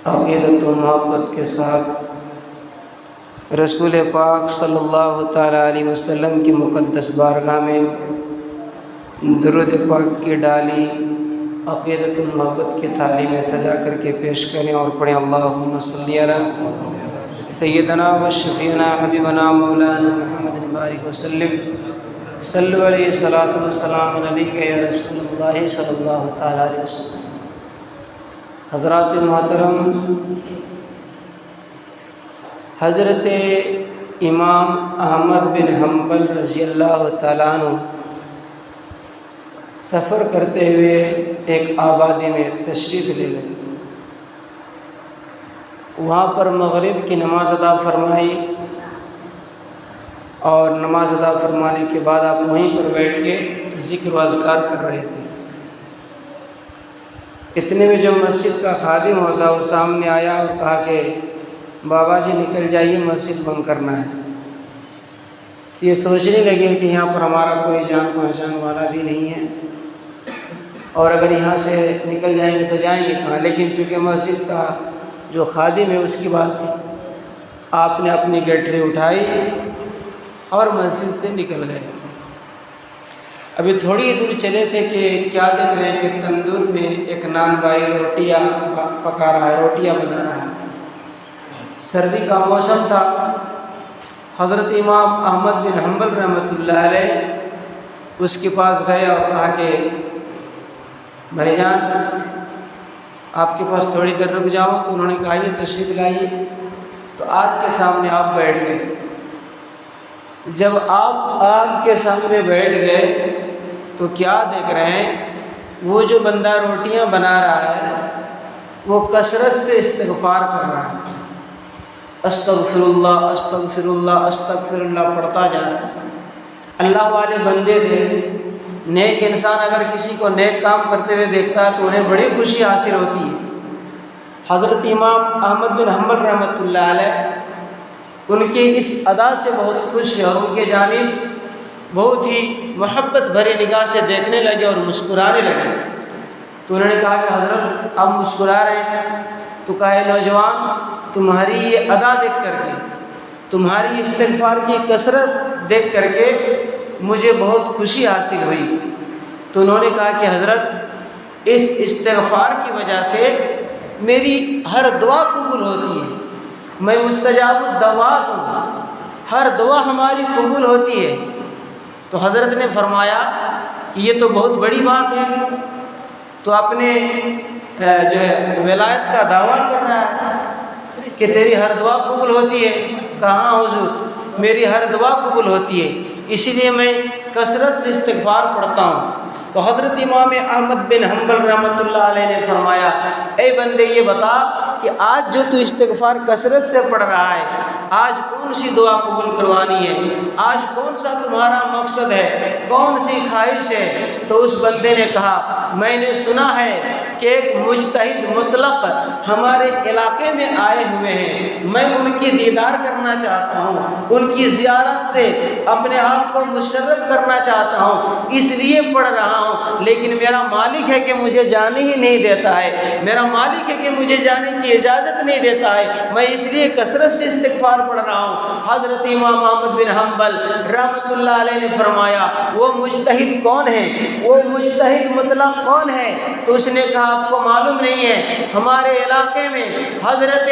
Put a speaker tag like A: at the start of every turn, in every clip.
A: عقیدت و محبت کے ساتھ رسول پاک صلی اللہ تعالیٰ علیہ وسلم کی مقدس بارگاہ میں درود پاک کی ڈالی عقیدت و محبت کی تھالی میں سجا کر کے پیش کریں اور پڑھیں اللہم صلی علی سیدنا و شفیعنا حبیبنا مولانا محمد بارک وسلم صلی علیہ الصلوۃ والسلام علیک یا رسول اللہ صلی اللہ تعالیٰ علیہ وسلم۔ حضرات محترم، حضرت امام احمد بن حنبل رضی اللہ تعالیٰ عنہ سفر کرتے ہوئے ایک آبادی میں تشریف لے گئے۔ وہاں پر مغرب کی نماز ادا فرمائی اور نماز ادا فرمانے کے بعد آپ وہیں پر بیٹھ کے ذکر و اذکار کر رہے تھے۔ اتنے میں جو مسجد کا خادم ہوتا وہ سامنے آیا اور کہا کہ بابا جی نکل جائیے، مسجد بند کرنا ہے۔ تو یہ سوچنے لگے کہ یہاں پر ہمارا کوئی جان پہچان والا بھی نہیں ہے، اور اگر یہاں سے نکل جائیں گے تو جائیں گے کہاں؟ لیکن چونکہ مسجد کا جو خادم ہے اس کی بات تھی، آپ نے اپنی گٹری اٹھائی اور مسجد سے نکل گئے۔ ابھی تھوڑی دور چلے تھے کہ کیا دیکھ رہے ہیں کہ تندور میں ایک نان بھائی روٹیاں پکا رہا ہے، روٹیاں بنا رہا ہے۔ سردی کا موسم تھا۔ حضرت امام احمد بن حنبل رحمۃ اللہ علیہ اس کے پاس گئے اور کہا کہ بھائی جان آپ کے پاس تھوڑی دیر رک جاؤ۔ تو انہوں نے کہا یہ تشریف لائیے۔ تو آگ کے سامنے آپ بیٹھ گئے۔ جب آپ آگ کے سامنے بیٹھ گئے تو کیا دیکھ رہے ہیں؟ وہ جو بندہ روٹیاں بنا رہا ہے وہ کثرت سے استغفار کر رہا ہے، استغفر اللہ استغفر اللہ استغفر اللہ پڑھتا جا رہا ہے۔ اللہ والے بندے تھے، نیک انسان اگر کسی کو نیک کام کرتے ہوئے دیکھتا ہے تو انہیں بڑی خوشی حاصل ہوتی ہے۔ حضرت امام احمد بن حنبل رحمۃ اللہ علیہ ان کی اس ادا سے بہت خوش ہے اور ان کے جانب بہت ہی محبت بھری نگاہ سے دیکھنے لگے اور مسکرانے لگے۔ تو انہوں نے کہا کہ حضرت آپ مسکرا رہے ہیں؟ تو کہا نوجوان، تمہاری یہ ادا دیکھ کر کے، تمہاری استغفار کی کثرت دیکھ کر کے مجھے بہت خوشی حاصل ہوئی۔ تو انہوں نے کہا کہ حضرت اس استغفار کی وجہ سے میری ہر دعا قبول ہوتی ہے، میں مستجاب الدعوات ہوں، ہر دعا ہماری قبول ہوتی ہے۔ تو حضرت نے فرمایا کہ یہ تو بہت بڑی بات ہے، تو اپنے جو ہے ولایت کا دعویٰ کر رہا ہے کہ تیری ہر دعا قبول ہوتی ہے۔ کہاں حضور، میری ہر دعا قبول ہوتی ہے، اسی لیے میں کثرت سے استغفار پڑھتا ہوں۔ تو حضرت امام احمد بن حنبل رحمۃ اللہ علیہ نے فرمایا اے بندے یہ بتا کہ آج جو تو استغفار کثرت سے پڑھ رہا ہے، آج کون سی دعا قبول کروانی ہے؟ آج کون سا تمہارا مقصد ہے؟ کون سی خواہش ہے؟ تو اس بندے نے کہا میں نے سنا ہے کہ ایک مجتہد مطلق ہمارے علاقے میں آئے ہوئے ہیں، میں ان کی دیدار کرنا چاہتا ہوں، ان کی زیارت سے اپنے آپ کو مشرف کرنا چاہتا ہوں، اس لیے پڑھ رہا ہوں، لیکن میرا مالک ہے کہ مجھے جانے ہی نہیں دیتا ہے، میرا مالک ہے کہ مجھے جانے کی اجازت نہیں دیتا ہے، میں اس لیے کثرت سے استغفار پڑھ رہا ہوں۔ حضرت امام احمد بن حنبل رحمۃ اللہ علیہ نے فرمایا وہ مجتہد کون ہے؟ وہ مجتہد مطلق کون ہے؟ تو اس نے کہا آپ کو معلوم نہیں ہے، ہمارے علاقے میں حضرت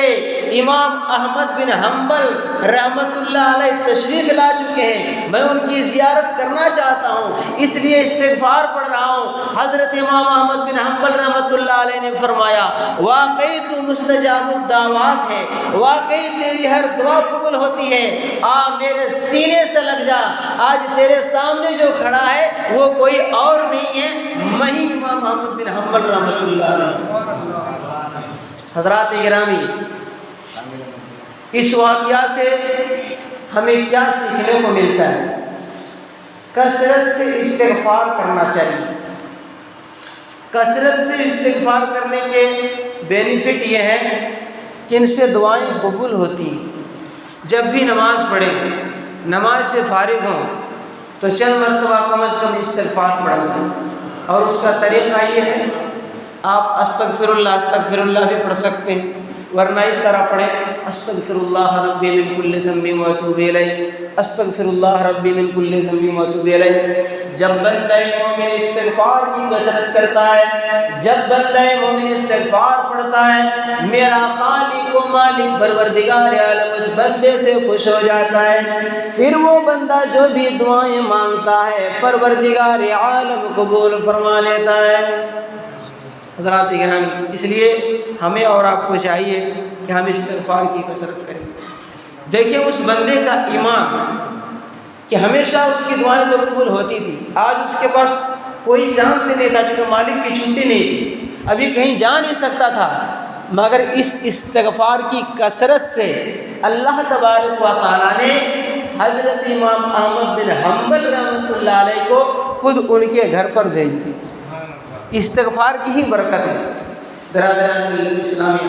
A: امام احمد بن حنبل رحمۃ اللہ علیہ تشریف لا چکے ہیں، میں ان کی زیارت کرنا چاہتا ہوں، اس لیے استغفار پڑھ رہا ہوں۔ حضرت امام احمد بن حنبل رحمۃ اللہ علیہ نے فرمایا واقعی تو مستجاب الدعوات ہے، واقعی تیری ہر دعا قبول ہوتی ہے، آ میرے سینے سے لگ جا، آج تیرے سامنے جو کھڑا ہے وہ کوئی اور نہیں ہے، میں ہی امام احمد بن حنبل رحمۃ اللہ علیہ۔ حضرات گرامی، اس واقعہ سے ہمیں کیا سیکھنے کو ملتا ہے؟ کثرت سے استغفار کرنا چاہیے۔ کثرت سے استغفار کرنے کے بینیفٹ یہ ہے کہ ان سے دعائیں قبول ہوتی ہیں۔ جب بھی نماز پڑھیں، نماز سے فارغ ہوں تو چند مرتبہ کم از کم استغفار پڑھ لیں، اور اس کا طریقہ یہ ہے آپ استغفر اللہ بھی پڑھ سکتے ہیں، ورنہ اس طرح پڑھیں استغفراللہ ربی من کل ذنب و اتوب الیہ، استغفراللہ ربی من کل ذنب و اتوب الیہ۔ جب بندہ مومن استغفار کی کثرت کرتا ہے، جب بندہ مومن استغفار پڑھتا ہے، میرا خالق و مالک پروردگار عالم اس بندے سے خوش ہو جاتا ہے، پھر وہ بندہ جو بھی دعائیں مانگتا ہے پروردگار عالم قبول فرما لیتا ہے۔ حضرات گرامی، اس لیے ہمیں اور آپ کو چاہیے کہ ہم استغفار کی کثرت کریں۔ دیکھیں اس بندے کا ایمان کہ ہمیشہ اس کی دعائیں تو قبول ہوتی تھی، آج اس کے پاس کوئی چانس ہی نہیں تھا، چونکہ مالک کی چھٹی نہیں تھی، ابھی کہیں جا نہیں سکتا تھا، مگر اس استغفار کی کثرت سے اللہ تبارک و تعالیٰ نے حضرت امام احمد بن حنبل رحمۃ اللہ علیہ کو خود ان کے گھر پر بھیج دی۔ استغفار کی ہی برکت ہے برادران ملت اسلامی،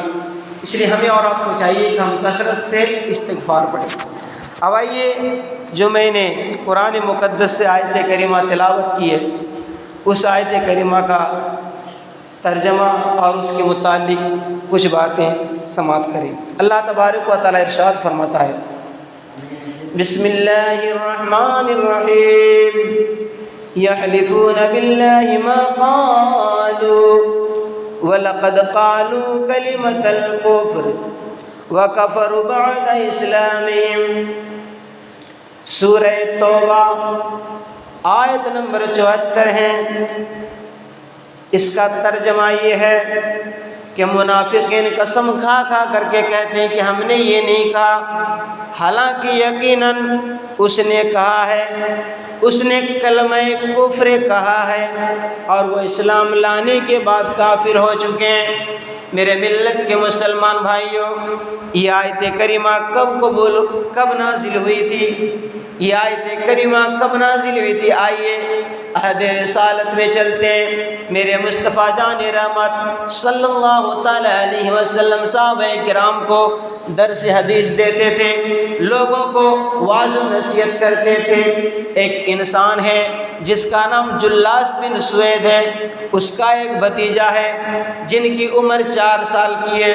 A: اس لیے ہمیں اور آپ کو چاہیے کہ ہم کثرت سے استغفار پڑھیں۔ اب آئیے، جو میں نے قرآن مقدس سے آیت کریمہ تلاوت کی ہے، اس آیت کریمہ کا ترجمہ اور اس کے متعلق کچھ باتیں سماعت کریں۔ اللہ تبارک و تعالیٰ ارشاد فرماتا ہے، بسم اللہ الرحمن الرحیم، یحلفون باللہ ما قالوا وَلَقَدْ قَالُوا كَلِمَةَ الْكُفْرِ وَكَفَرُوا بَعْدَ إِسْلَامِهِمْ۔ سورہ توبہ آیت نمبر 74 ہے۔ اس کا ترجمہ یہ ہے کہ منافقین قسم کھا کھا کر کے کہتے ہیں کہ ہم نے یہ نہیں کہا، حالانکہ یقیناً اس نے کہا ہے، اس نے کلمہ کفر کہا ہے اور وہ اسلام لانے کے بعد کافر ہو چکے ہیں۔ میرے ملت کے مسلمان بھائیوں، یہ آیت کریمہ کب نازل ہوئی تھی؟ یہ آیت کریمہ کب نازل ہوئی تھی؟ آئیے عہد رسالت میں چلتے ہیں۔ میرے مصطفیٰ جان رحمت صلی اللہ تعالی علیہ وسلم صحابہ کرام کو درس حدیث دیتے تھے، لوگوں کو واعظ و نصیحت کرتے تھے۔ ایک انسان ہے جس کا نام جلاس بن سوید ہے، اس کا ایک بھتیجا ہے جن کی عمر 4 سال کی ہے،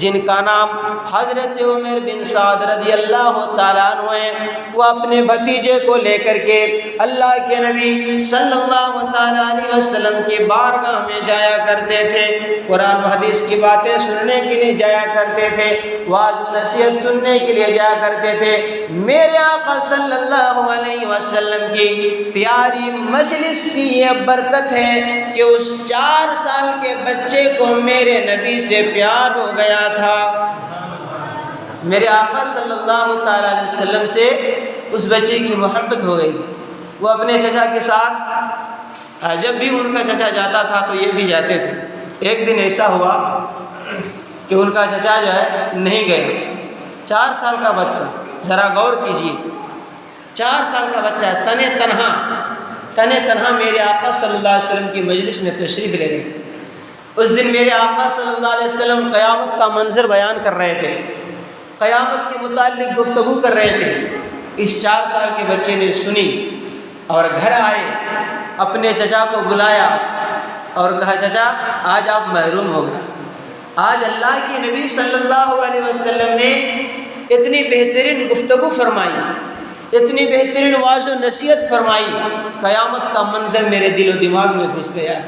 A: جن کا نام حضرت عمر بن سعد رضی اللہ تعالیٰ عنہ ہے۔ وہ اپنے بھتیجے کو لے کر کے اللہ کے نبی صلی اللہ تعالیٰ علیہ وسلم کی بارگاہ میں جایا کرتے تھے، قرآن و حدیث کی باتیں سننے کے لیے جایا کرتے تھے، واعظ و نصیحت سننے کے لیے جایا کرتے تھے۔ میرے آقا صلی اللہ علیہ وسلم کی پیاری مجلس کی یہ برکت ہے کہ اس 4 سال کے بچے کو میرے نبی سے پیار ہو گیا تھا۔ میرے آقا صلی اللہ تعالیٰ علیہ وسلم سے اس بچے کی محبت ہو گئی۔ وہ اپنے چچا کے ساتھ جب بھی ان کا چچا جاتا تھا تو یہ بھی جاتے تھے۔ ایک دن ایسا ہوا کہ ان کا چچا جو ہے نہیں گئے۔ 4 سال کا بچہ، ذرا غور کیجیے، 4 سال کا بچہ ہے، تنے تنہا میرے آقا صلی اللہ علیہ وسلم کی مجلس میں تشریف لے گئے۔ اس دن میرے آقا صلی اللہ علیہ وسلم قیامت کا منظر بیان کر رہے تھے، قیامت کے متعلق گفتگو کر رہے تھے۔ اس 4 سال کے بچے نے سنی اور گھر آئے، اپنے چچا کو بلایا اور کہا، چچا آج آپ محروم ہو گئے، آج اللہ کے نبی صلی اللہ علیہ وسلم نے اتنی بہترین گفتگو فرمائی، اتنی بہترین واعظ و نصیحت فرمائی، قیامت کا منظر میرے دل و دماغ میں گھس گیا۔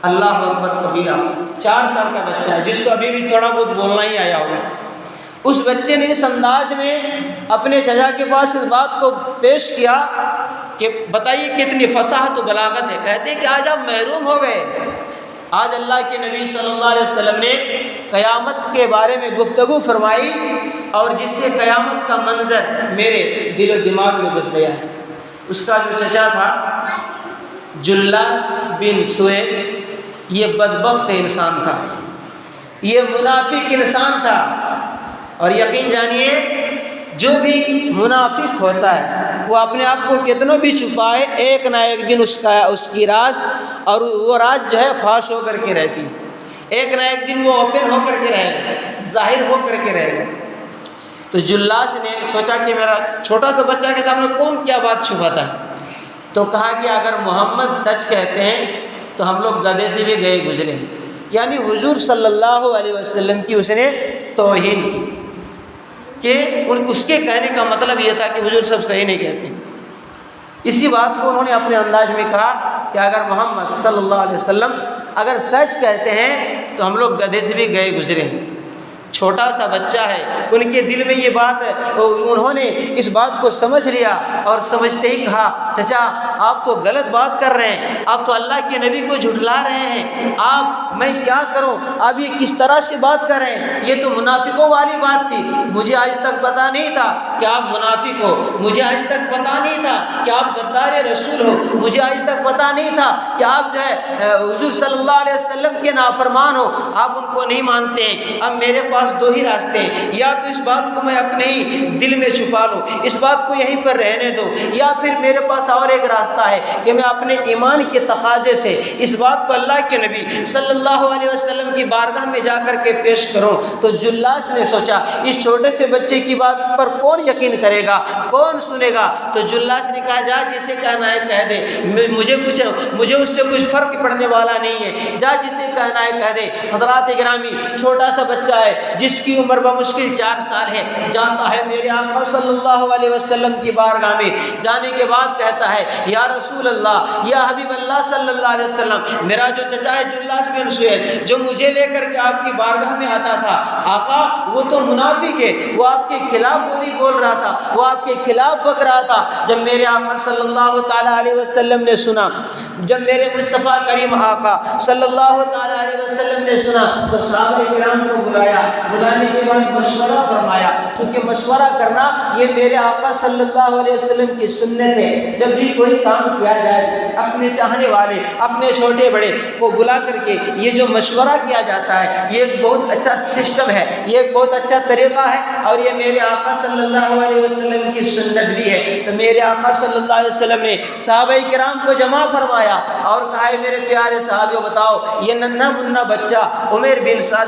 A: اللہ اکبر کبیرہ، 4 سال کا بچہ ہے جس کو ابھی بھی تھوڑا بہت بولنا ہی آیا ہوگا۔ اس بچے نے اس انداز میں اپنے چچا کے پاس اس بات کو پیش کیا کہ بتائیے کتنی فصاحت و بلاغت ہے۔ کہتے ہیں کہ آج آپ محروم ہو گئے، آج اللہ کے نبی صلی اللہ علیہ وسلم نے قیامت کے بارے میں گفتگو فرمائی اور جس سے قیامت کا منظر میرے دل و دماغ میں گھس گیا ہے۔ اس کا جو چچا تھا جلاس بن سوید، یہ بدبخت انسان تھا، یہ منافق انسان تھا، اور یقین جانیے جو بھی منافق ہوتا ہے وہ اپنے آپ کو کتنوں بھی چھپائے، ایک نہ ایک دن اس کی راز اور وہ راز جو ہے فاش ہو کر کے رہتی، ایک نہ ایک دن وہ اوپن ہو کر کے رہے گا، ظاہر ہو کر کے رہے گا۔ تو جلاس نے سوچا کہ میرا چھوٹا سا بچہ کے سامنے کون کیا بات چھپاتا ہے، تو کہا کہ اگر محمد سچ کہتے ہیں تو ہم لوگ گدھے سے بھی گئے گزرے ہیں، یعنی حضور صلی اللہ علیہ وسلم کی اس نے توہین کی، کہ اس کے کہنے کا مطلب یہ تھا کہ حضور سب صحیح نہیں کہتے۔ اسی بات کو انہوں نے اپنے انداز میں کہا کہ اگر محمد صلی اللہ علیہ وسلم اگر سچ کہتے ہیں تو ہم لوگ گدھے سے بھی گئے گزرے ہیں۔ چھوٹا سا بچہ ہے، ان کے دل میں یہ بات، انہوں نے اس بات کو سمجھ لیا اور سمجھتے ہی کہا چچا آپ تو غلط بات کر رہے ہیں، آپ تو اللہ کے نبی کو جھٹلا رہے ہیں، میں کیا کروں، آپ یہ کس طرح سے بات کر رہے ہیں، یہ تو منافقوں والی بات تھی، مجھے آج تک پتہ نہیں تھا کہ آپ منافق ہو، مجھے آج تک پتہ نہیں تھا کہ آپ غدار رسول ہو، مجھے آج تک پتہ نہیں تھا کہ آپ جو ہے حضور صلی اللہ علیہ وسلم کے نافرمان ہو، آپ ان کو نہیں مانتے ہیں۔ اب میرے پاس دو ہی راستے ہیں، یا تو اس بات کو میں اپنے ہی دل میں چھپا لوں، اس بات کو یہیں پر رہنے دو، یا پھر میرے پاس اور ایک راستہ ہے کہ میں اپنے ایمان کے تقاضے سے اس بات کو اللہ کے نبی صلی اللہ علیہ وسلم کی بارگاہ میں جا کر کے پیش کروں۔ تو جلاس نے سوچا اس چھوٹے سے بچے کی بات پر کون یقین کرے گا، کون سنے گا، تو جلاس نے کہا جا جسے کہنا ہے کہہ دے، مجھے اس سے کچھ فرق پڑنے والا نہیں ہے، جا جسے کہنا ہے کہہ دے۔ حضرات گرامی، چھوٹا سا بچہ ہے جس کی عمر بمشکل 4 سال ہے، جاتا ہے میرے آقا صلی اللہ علیہ وسلم کی بارگاہ میں، جانے کے بعد کہتا ہے یا رسول اللہ، یا حبیب اللہ صلی اللہ علیہ وسلم، میرا جو چچا ہے جلاس بن سوید جو مجھے لے کر کے آپ کی بارگاہ میں آتا تھا، آقا وہ تو منافق ہے، وہ آپ کے خلاف بولی بول رہا تھا، وہ آپ کے خلاف بک رہا تھا۔ جب میرے آقا صلی اللہ تعالیٰ علیہ وسلم نے سنا، جب میرے مصطفیٰ کریم آقا صلی اللہ تعالیٰ علیہ وسلم نے سنا تو صحابہ کرام کو بلایا، بلانے کے بعد مشورہ فرمایا، کیونکہ مشورہ کرنا یہ میرے آقا صلی اللہ علیہ وسلم کی سنت ہے۔ جب بھی کوئی کام کیا جائے اپنے چاہنے والے، اپنے چھوٹے بڑے کو بلا کر کے یہ جو مشورہ کیا جاتا ہے یہ ایک بہت اچھا سسٹم ہے، یہ ایک بہت اچھا طریقہ ہے، اور یہ میرے آقا صلی اللہ علیہ وسلم کی سنت بھی ہے۔ تو میرے آقا صلی اللہ علیہ وسلم نے صحابہ کرام کو جمع فرمایا اور کہا میرے پیارے صحابیوں بتاؤ، یہ ننھا منا بچہ عمیر بن سعد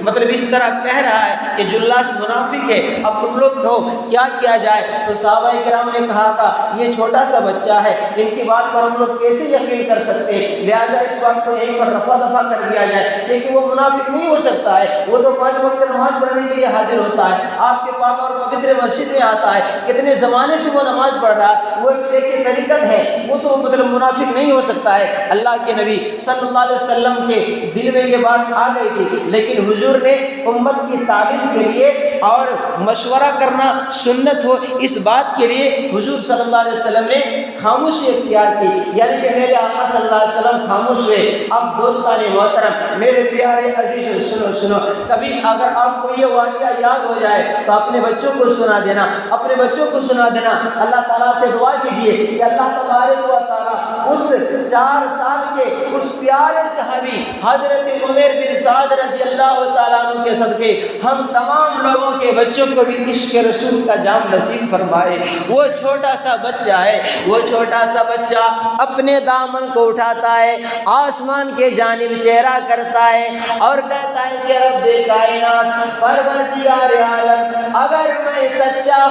A: مطلب اس طرح کہہ رہا ہے کہ جلاس منافق ہے، اب تم لوگ کہو کیا کیا جائے؟ تو صحابہ کرام نے کہا تھا یہ چھوٹا سا بچہ ہے، ان کی بات پر ہم لوگ کیسے یقین کر سکتے ہیں، لہٰذا اس بات کو یہیں پر رفع دفع کر دیا جائے، لیکن وہ منافق نہیں ہو سکتا ہے، وہ تو 5 وقت نماز پڑھنے کے لیے حاضر ہوتا ہے، آپ کے پاک اور پوتر مسجد میں آتا ہے، کتنے زمانے سے وہ نماز پڑھ رہا ہے، وہ ایک شیخ طریقت ہے، وہ تو مطلب منافق نہیں ہو سکتا ہے۔ اللہ کے نبی صلی اللہ علیہ وسلم کے دل میں یہ بات آ گئی تھی، لیکن حضور نے امت کی تعلیم کے لیے اور مشورہ کرنا سنت ہو اس بات کے لیے حضور صلی اللہ علیہ وسلم نے خاموشی اختیار کی، یعنی کہ میرے آقا صلی اللہ علیہ وسلم خاموش ہوئے۔ اب دوستان محترم، میرے پیارے عزیز، سنو کبھی اگر آپ کو یہ واقعہ یاد ہو جائے تو اپنے بچوں کو سنا دینا، اپنے بچوں کو سنا دینا، اللہ تعالیٰ سے دعا کیجیے کہ اللہ تبارک و تعالیٰ اس 4 سال کے اس پیارے صحابی حضرت عمیر بن سعد رضی اللہ تعالیٰ عنہ کے صدقے ہم تمام لوگوں کے بچوں کو بھی عشق رسول کا جام نصیب فرمائے۔ وہ چھوٹا سا بچہ ہے، وہ چھوٹا سا بچہ اپنے دامن کو اٹھاتا ہے، آسمان کے جانب چہرہ کرتا ہے اور کہتا ہے کہ رب کائنات، پروردگار عالم، اگر میں سچا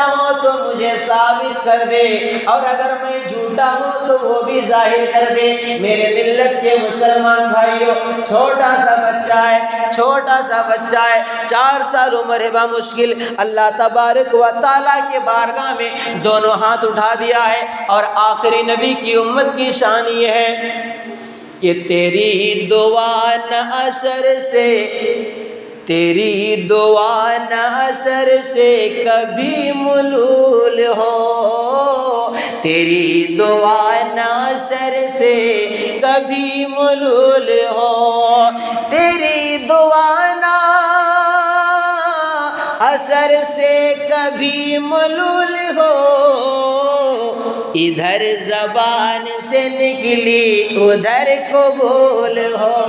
A: ہوں تو مجھے ثابت کر دے، اور اگر میں جھوٹا ہوں تو وہ بھی ظاہر کر دے۔ میرے ملت کے مسلمان بھائیوں، چھوٹا سا بچہ ہے، 4 سال عمر ہے بمشکل، اللہ تبارک و تعالیٰ کے بارگاہ میں دونوں ہاتھ اٹھا دیا ہے، اور آخری نبی کی امت کی شان یہ ہے کہ تیری دعا نہ اثر سے کبھی ملول ہو، تیری دعا نہ اثر سے کبھی ملول ہو، تیری دعا نہ اثر سے کبھی ملول ہو، ادھر زبان سے نکلی ادھر قبول ہو،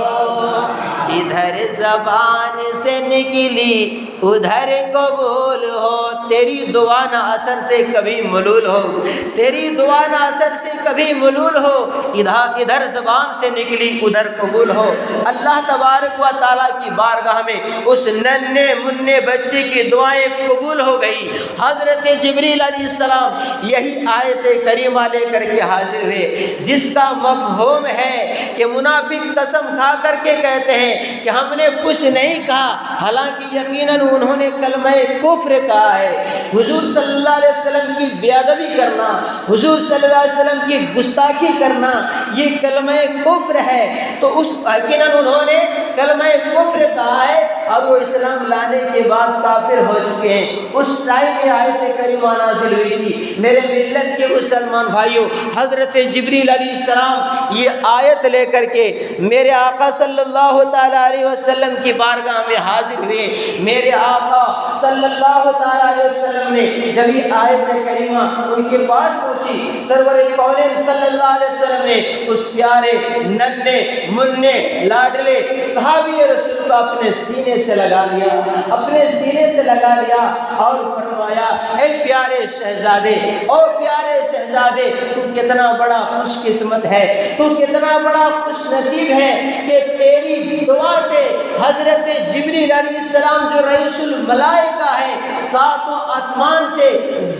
B: ادھر زبان سے نکلی ادھر قبول ہو، تیری دعا نہ اثر سے کبھی ملول ہو، تیری دعا نہ اثر سے کبھی ملول ہو، ادھر زبان سے نکلی ادھر قبول ہو۔ اللہ تبارک و تعالیٰ کی بارگاہ میں اس ننھے منھے بچے کی دعائیں قبول ہو گئی۔ حضرت جبریل علیہ السلام یہی آیت کریمہ لے کر کے حاضر ہوئے، جس کا مفہوم ہے کہ منافق قسم کھا کر کے کہتے ہیں کہ ہم نے کچھ نہیں کہا، حالانکہ یقیناً انہوں نے کلمہ کفر کہا ہے۔ حضور صلی اللہ علیہ وسلم کی بے ادبی کرنا، حضور صلی اللہ علیہ وسلم کی گستاخی کرنا، یہ کلمہ کفر ہے۔ تو اس یقیناً انہوں نے کلمہ کفر کہا ہے اور وہ اسلام لانے کے بعد کافر ہو چکے ہیں۔ اس ٹائم یہ آیت کریمہ نازل ہوئی تھی۔ میرے ملت کے مسلمان بھائیوں، حضرت جبریل علیہ السلام یہ آیت لے کر کے میرے آقا صلی اللہ تعالیٰ علیہ وسلم کی بارگاہ میں حاضر ہوئے۔ میرے آقا صلی اللہ تعالیٰ علیہ وسلم نے جب یہ آیت کریمہ ان کے پاس پہنچی، سرور کونین صلی اللہ علیہ وسلم نے اس پیارے ننھے منھے لاڈلے صحابی رسول کو اپنے سینے سے لگا لیا، اپنے سینے سے لگا لیا اور فرمایا، اے پیارے شہزادے، او پیارے شہزادے، تو کتنا بڑا خوش قسمت ہے، تو کتنا بڑا خوش نصیب ہے کہ تیری دعا سے حضرت جبریل علیہ السلام جو رئیس الملائکہ ہے، ساتوں آسمان سے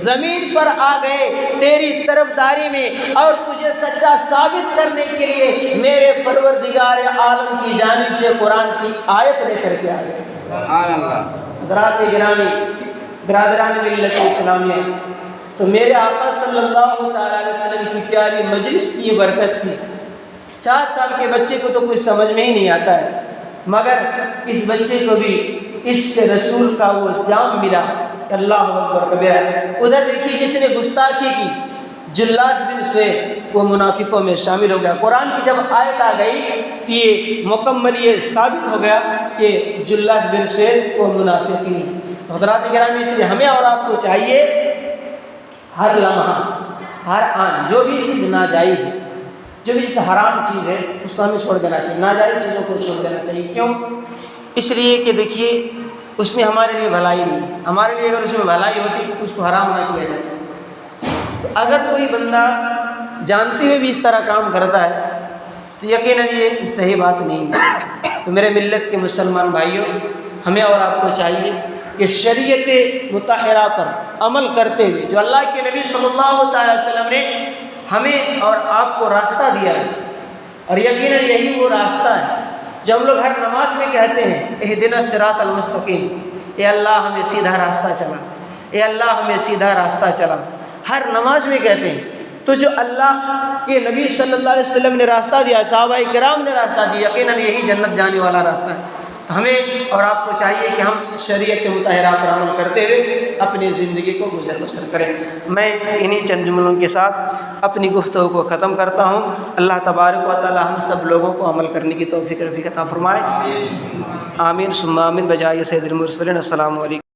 B: زمین پر آ گئے تیری طرفداری میں اور تجھے سچا ثابت کرنے کے لیے میرے پروردگار عالم کی جانب سے قرآن کی آیت لے کر کے آ گئے۔ سبحان اللہ۔ حضرات گرامی، برادران ملت اسلامیہ، تو میرے آقا صلی اللہ تعالیٰ علیہ وسلم کی پیاری مجلس کی یہ برکت تھی۔ 4 سال کے بچے کو تو کچھ سمجھ میں ہی نہیں آتا ہے، مگر اس بچے کو بھی عشق رسول کا وہ جام ملا۔ اللہ اکبر کبیرہ۔ ادھر دیکھیے جس نے گستاخی کی، جلاس بن سہیل، وہ منافقوں میں شامل ہو گیا۔ قرآن کی جب آیت آ گئی تو یہ مکمل یہ ثابت ہو گیا کہ جلاس بن سہیل وہ منافق نہیں۔ تو حضرات گرامی، اس لیے ہمیں اور آپ کو چاہیے ہر لمحہ، ہر آن جو بھی چیز ناجائز ہے، جو بھی چیز حرام چیز ہے، اس کو ہمیں چھوڑ دینا چاہیے، ناجائز چیزوں کو چھوڑ دینا چاہیے۔ کیوں؟ اس لیے کہ دیکھیے اس میں ہمارے لیے بھلائی نہیں ہے۔ ہمارے لیے اگر اس میں بھلائی ہوتی تو اس کو حرام نہ کیا جاتا۔ تو اگر کوئی بندہ جانتے ہوئے بھی اس طرح کام کرتا ہے تو یقیناً یہ صحیح بات نہیں ہے۔ تو میرے ملت کے مسلمان بھائیوں، ہمیں اور آپ کو چاہیے کہ شریعت مطہرہ پر عمل کرتے ہوئے جو اللہ کے نبی صلی اللہ تعالی وسلم نے ہمیں اور آپ کو راستہ دیا ہے، اور یقیناً یہی وہ راستہ ہے جو ہم لوگ ہر نماز میں کہتے ہیں، اہدنا الصراط المستقیم، اے اللہ ہمیں سیدھا راستہ چلا، اے اللہ ہمیں سیدھا راستہ چلا، ہر نماز میں کہتے ہیں۔ تو جو اللہ کے نبی صلی اللہ علیہ وسلم نے راستہ دیا، صحابہ کرام نے راستہ دیا، یقیناً یہی جنت جانے والا راستہ ہے۔ تو ہمیں اور آپ کو چاہیے کہ ہم شریعت مطہرہ پر عمل کرتے ہوئے اپنی زندگی کو گزر بسر کریں۔ میں انہی چند جملوں کے ساتھ اپنی گفتگو کو ختم کرتا ہوں۔ اللہ تبارک و تعالی ہم سب لوگوں کو عمل کرنے کی توفیق عطا فرمائے۔ آمین ثم آمین بجائے سید المرسلین۔ السلام علیکم۔